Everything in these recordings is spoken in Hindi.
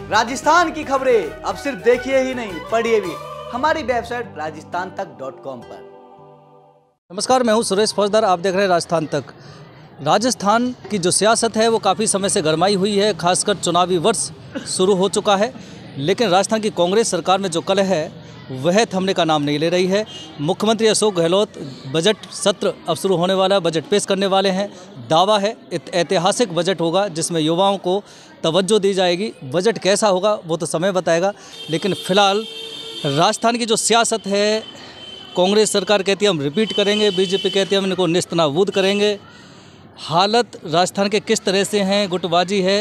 राजस्थान की खबरें अब सिर्फ देखिए ही नहीं, पढ़िए भी हमारी वेबसाइट rajasthantak.com पर। नमस्कार, मैं हूं सुरेश फौजदार। आप देख रहे हैं राजस्थान तक। राजस्थान की जो सियासत है वो काफ़ी समय से गरमाई हुई है, खासकर चुनावी वर्ष शुरू हो चुका है, लेकिन राजस्थान की कांग्रेस सरकार में जो कलह है वह थमने का नाम नहीं ले रही है। मुख्यमंत्री अशोक गहलोत बजट सत्र अब शुरू होने वाला है, बजट पेश करने वाले हैं। दावा है ऐतिहासिक बजट होगा जिसमें युवाओं को तवज्जो दी जाएगी। बजट कैसा होगा वो तो समय बताएगा, लेकिन फ़िलहाल राजस्थान की जो सियासत है, कांग्रेस सरकार कहती है हम रिपीट करेंगे, बीजेपी कहती है हम इनको नेस्तनाबूद करेंगे। हालत राजस्थान के किस तरह से हैं, गुटबाजी है।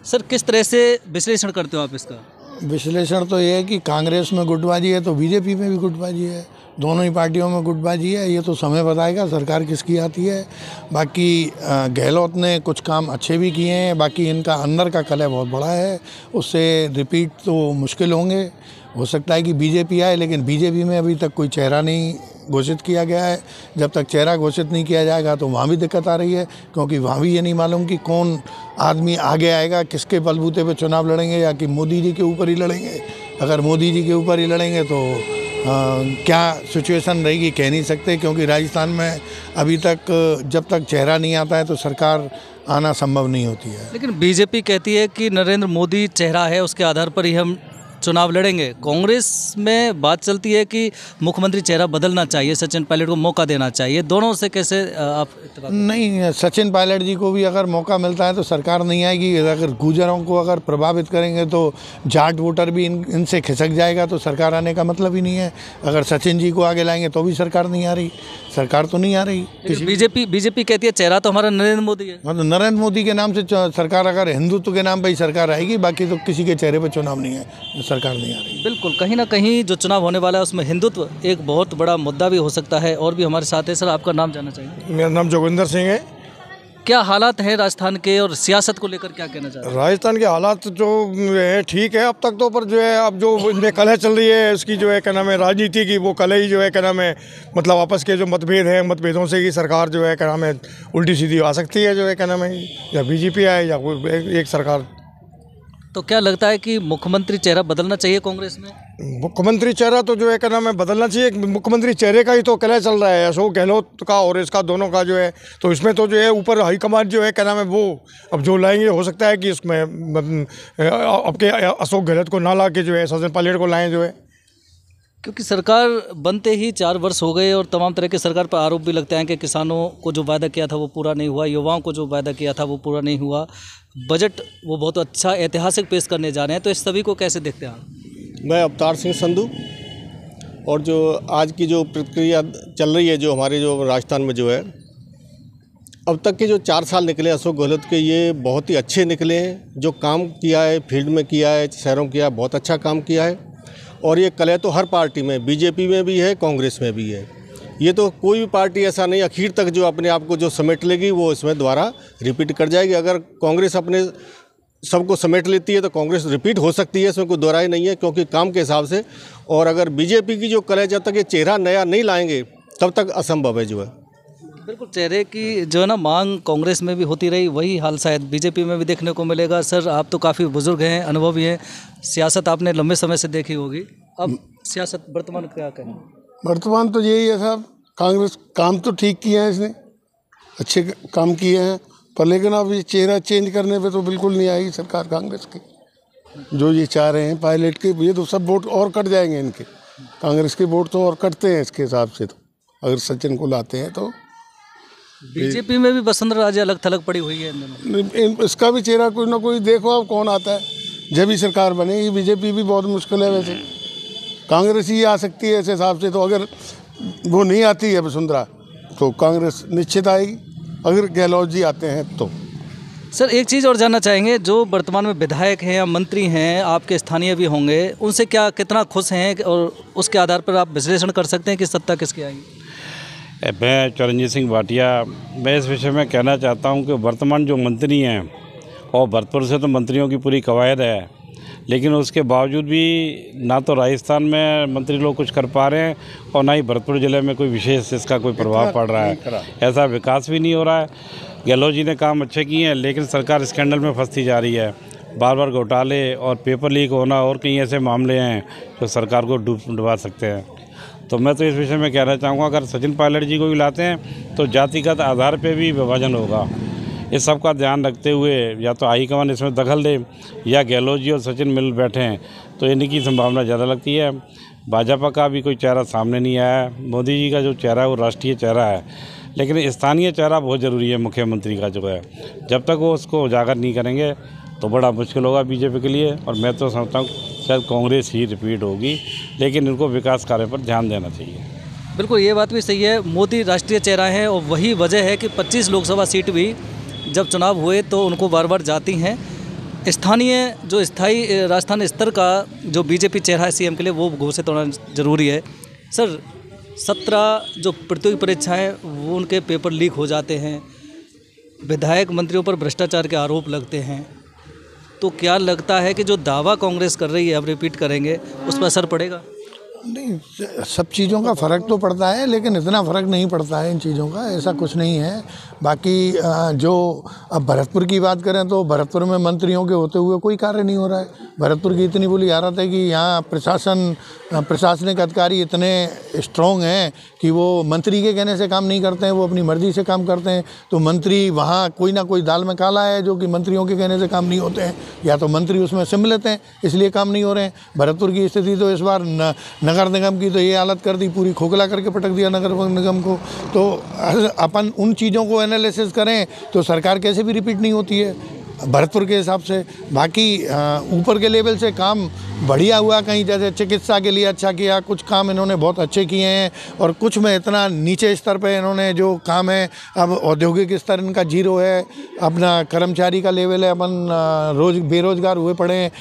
सर, किस तरह से विश्लेषण करते हो आप इसका? विश्लेषण तो ये है कि कांग्रेस में गुटबाजी है तो बीजेपी में भी गुटबाजी है, दोनों ही पार्टियों में गुटबाजी है। ये तो समय बताएगा सरकार किसकी आती है। बाकी गहलोत ने कुछ काम अच्छे भी किए हैं, बाकी इनका अंदर का कलह बहुत बड़ा है, उससे रिपीट तो मुश्किल होंगे। हो सकता है कि बीजेपी आए, लेकिन बीजेपी में अभी तक कोई चेहरा नहीं घोषित किया गया है। जब तक चेहरा घोषित नहीं किया जाएगा तो वहाँ भी दिक्कत आ रही है, क्योंकि वहाँ भी ये नहीं मालूम कि कौन आदमी आगे आएगा, किसके बलबूते पे चुनाव लड़ेंगे, या कि मोदी जी के ऊपर ही लड़ेंगे। अगर मोदी जी के ऊपर ही लड़ेंगे तो क्या सिचुएशन रहेगी कह नहीं सकते, क्योंकि राजस्थान में अभी तक जब तक चेहरा नहीं आता है तो सरकार आना संभव नहीं होती है। लेकिन बीजेपी कहती है कि नरेंद्र मोदी चेहरा है, उसके आधार पर ही हम चुनाव लड़ेंगे। कांग्रेस में बात चलती है कि मुख्यमंत्री चेहरा बदलना चाहिए, सचिन पायलट को मौका देना चाहिए। दोनों से कैसे आप? नहीं, सचिन पायलट जी को भी अगर मौका मिलता है तो सरकार नहीं आएगी। अगर गुर्जरों को अगर प्रभावित करेंगे तो जाट वोटर भी इनसे खिसक जाएगा, तो सरकार आने का मतलब ही नहीं है। अगर सचिन जी को आगे लाएंगे तो भी सरकार नहीं आ रही, सरकार तो नहीं आ रही। बीजेपी कहती है चेहरा तो हमारा नरेंद्र मोदी है। मतलब नरेंद्र मोदी के नाम से सरकार, अगर हिंदुत्व के नाम पर ही सरकार आएगी, बाकी तो किसी के चेहरे पर चुनाव नहीं है, सरकार नहीं आ रही। बिल्कुल, कहीं ना कहीं जो चुनाव होने वाला है उसमें हिंदुत्व एक बहुत बड़ा मुद्दा भी हो सकता है। और भी हमारे साथ है। सर, आपका नाम जानना चाहिए? मेरा नाम जोगिंदर सिंह है। क्या हालात हैं राजस्थान के, और सियासत को लेकर क्या कहना चाहते हैं? राजस्थान के हालात जो है ठीक है अब तक तो, पर जो है अब जो इनमें कलह चल रही है उसकी जो है क्या नाम है राजनीति की, वो कलह ही जो है क्या नाम है मतलब आपस के जो मतभेद हैं, मतभेदों से ही सरकार जो है क्या नाम है उल्टी सीधी आ सकती है, जो है क्या नाम है या बीजेपी आए या कोई एक सरकार। तो क्या लगता है कि मुख्यमंत्री चेहरा बदलना चाहिए कांग्रेस में? मुख्यमंत्री चेहरा तो जो है क्या नाम है बदलना चाहिए। मुख्यमंत्री चेहरे का ही तो कलह चल रहा है, अशोक गहलोत का और इसका दोनों का जो है। तो इसमें तो जो है ऊपर हाईकमान जो है क्या नाम है वो अब जो लाएंगे, हो सकता है कि इसमें आपके अशोक गहलोत को ना ला के जो है सचिन पायलट को लाएं जो है। क्योंकि सरकार बनते ही 4 वर्ष हो गए और तमाम तरह के सरकार पर आरोप भी लगते हैं कि किसानों को जो वादा किया था वो पूरा नहीं हुआ, युवाओं को जो वादा किया था वो पूरा नहीं हुआ। बजट वो बहुत अच्छा ऐतिहासिक पेश करने जा रहे हैं, तो इस सभी को कैसे देखते हैं आप? मैं अवतार सिंह संधू, और जो आज की जो प्रक्रिया चल रही है जो हमारे जो राजस्थान में जो है, अब तक के जो 4 साल निकले अशोक गहलोत के, ये बहुत ही अच्छे निकले हैं। जो काम किया है फील्ड में किया है, शहरों किया है, बहुत अच्छा काम किया है। और ये कलह तो हर पार्टी में, बीजेपी में भी है, कांग्रेस में भी है। ये तो कोई भी पार्टी ऐसा नहीं आखिर तक जो अपने आप को जो समेट लेगी वो इसमें दोबारा रिपीट कर जाएगी। अगर कांग्रेस अपने सबको समेट लेती है तो कांग्रेस रिपीट हो सकती है, इसमें कोई दोहराई नहीं है, क्योंकि काम के हिसाब से। और अगर बीजेपी की जो कलह, जब तक ये चेहरा नया नहीं लाएंगे तब तक असंभव है जो है। बिल्कुल, चेहरे की जो है ना मांग कांग्रेस में भी होती रही, वही हाल शायद बीजेपी में भी देखने को मिलेगा। सर, आप तो काफ़ी बुजुर्ग हैं, अनुभवी हैं, सियासत आपने लंबे समय से देखी होगी। अब सियासत वर्तमान क्या कहें? वर्तमान तो यही है साहब, कांग्रेस काम तो ठीक किए हैं, इसने अच्छे काम किए हैं, पर लेकिन अब ये चेहरा चेंज करने पे तो बिल्कुल नहीं आएगी सरकार कांग्रेस की। जो ये चाह रहे हैं पायलट के, ये तो सब वोट और कट जाएंगे इनके। कांग्रेस के वोट तो और कटते हैं इसके हिसाब से, तो अगर सचिन को लाते हैं तो। बीजेपी में भी वसुंधरा राजे अलग थलग पड़ी हुई है। इसका भी चेहरा कोई ना कोई देखो अब कौन आता है, जब भी सरकार बनेगी। बीजेपी भी बहुत मुश्किल है, वैसे कांग्रेस ही आ सकती है इस हिसाब से। तो अगर वो नहीं आती है वसुंधरा तो कांग्रेस निश्चित आएगी, अगर गहलोत जी आते हैं तो। सर, एक चीज़ और जानना चाहेंगे, जो वर्तमान में विधायक हैं या मंत्री हैं, आपके स्थानीय भी होंगे, उनसे क्या कितना खुश हैं, और उसके आधार पर आप विश्लेषण कर सकते हैं कि सत्ता किसकी आएगी? मैं चरणजीत सिंह भाटिया, मैं इस विषय में कहना चाहता हूं कि वर्तमान जो मंत्री हैं, और भरतपुर से तो मंत्रियों की पूरी कवायद है, लेकिन उसके बावजूद भी ना तो राजस्थान में मंत्री लोग कुछ कर पा रहे हैं और ना ही भरतपुर ज़िले में कोई विशेष इसका कोई प्रभाव पड़ रहा है। ऐसा विकास भी नहीं हो रहा है। गहलोत जी ने काम अच्छे किए हैं, लेकिन सरकार स्कैंडल में फंसती जा रही है। बार बार घोटाले और पेपर लीक होना और कई ऐसे मामले हैं जो सरकार को डुबा सकते हैं। तो मैं तो इस विषय में कहना चाहूँगा, अगर सचिन पायलट जी को भी लाते हैं तो जातिगत आधार पे भी विभाजन होगा। इस सब का ध्यान रखते हुए या तो हाईकमान इसमें दखल दे या गहलोत जी और सचिन मिल बैठे हैं तो इन्हीं की संभावना ज़्यादा लगती है। भाजपा का भी कोई चेहरा सामने नहीं आया है। मोदी जी का जो चेहरा है वो राष्ट्रीय चेहरा है, लेकिन स्थानीय चेहरा बहुत ज़रूरी है मुख्यमंत्री का जो है। जब तक वो उसको उजागर नहीं करेंगे तो बड़ा मुश्किल होगा बीजेपी के लिए। और मैं तो समझता हूँ शायद कांग्रेस ही रिपीट होगी, लेकिन इनको विकास कार्य पर ध्यान देना चाहिए। बिल्कुल, ये बात भी सही है। मोदी राष्ट्रीय चेहरा है और वही वजह है कि 25 लोकसभा सीट भी जब चुनाव हुए तो उनको बार बार जाती हैं। स्थानीय जो स्थायी राजस्थान स्तर का जो बीजेपी चेहरा है सीएम के लिए, वो घोषित होना ज़रूरी है। सर, 17 जो प्रतियोगी परीक्षाएं वो उनके पेपर लीक हो जाते हैं, विधायक मंत्रियों पर भ्रष्टाचार के आरोप लगते हैं, तो क्या लगता है कि जो दावा कांग्रेस कर रही है अब रिपीट करेंगे, उस पर असर पड़ेगा? नहीं, सब चीज़ों का फ़र्क तो पड़ता है, लेकिन इतना फ़र्क नहीं पड़ता है इन चीज़ों का, ऐसा कुछ नहीं है। बाकी जो अब भरतपुर की बात करें तो भरतपुर में मंत्रियों के होते हुए कोई कार्य नहीं हो रहा है। भरतपुर की इतनी बुरी हालत है कि यहाँ प्रशासनिक अधिकारी इतने स्ट्रॉन्ग हैं कि वो मंत्री के कहने से काम नहीं करते हैं, वो अपनी मर्ज़ी से काम करते हैं। तो मंत्री वहाँ कोई ना कोई दाल में काला है जो कि मंत्रियों के कहने से काम नहीं होते हैं, या तो मंत्री उसमें सिम लेते हैं इसलिए काम नहीं हो रहे हैं। भरतपुर की स्थिति तो इस बार नगर निगम की तो ये हालत कर दी, पूरी खोखला करके पटक दिया नगर निगम को। तो अपन उन चीज़ों को एनालिसिस करें तो सरकार कैसे भी रिपीट नहीं होती है भरतपुर के हिसाब से। बाकी ऊपर के लेवल से काम बढ़िया हुआ, कहीं जैसे चिकित्सा के लिए अच्छा किया, कुछ काम इन्होंने बहुत अच्छे किए हैं, और कुछ में इतना नीचे स्तर पे इन्होंने जो काम है, अब औद्योगिक स्तर इनका जीरो है, अपना कर्मचारी का लेवल है, अपन बेरोजगार हुए पड़े हैं,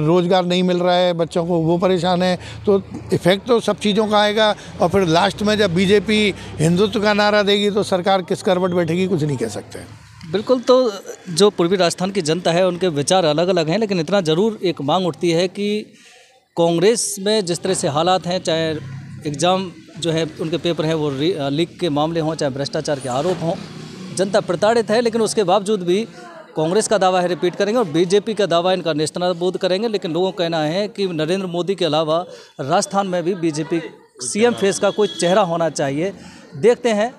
रोज़गार नहीं मिल रहा है बच्चों को, वो परेशान है। तो इफेक्ट तो सब चीज़ों का आएगा। और फिर लास्ट में जब बीजेपी हिंदुत्व का नारा देगी तो सरकार किस करवट बैठेगी कुछ नहीं कह सकते। बिल्कुल, तो जो पूर्वी राजस्थान की जनता है उनके विचार अलग अलग हैं, लेकिन इतना ज़रूर एक मांग उठती है कि कांग्रेस में जिस तरह से हालात हैं, चाहे एग्ज़ाम जो है उनके पेपर हैं वो लीक के मामले हों, चाहे भ्रष्टाचार के आरोप हों, जनता प्रताड़ित है। लेकिन उसके बावजूद भी कांग्रेस का दावा है रिपीट करेंगे और बीजेपी का दावा इनका नेस्तनाबूद करेंगे। लेकिन लोगों का कहना है कि नरेंद्र मोदी के अलावा राजस्थान में भी बीजेपी सीएम फेस का कोई चेहरा होना चाहिए। देखते हैं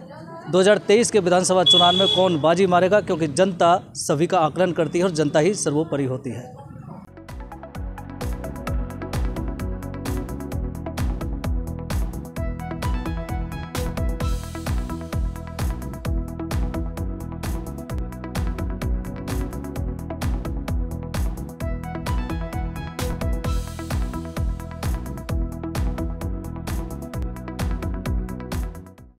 2023 के विधानसभा चुनाव में कौन बाजी मारेगा, क्योंकि जनता सभी का आकलन करती है और जनता ही सर्वोपरि होती है।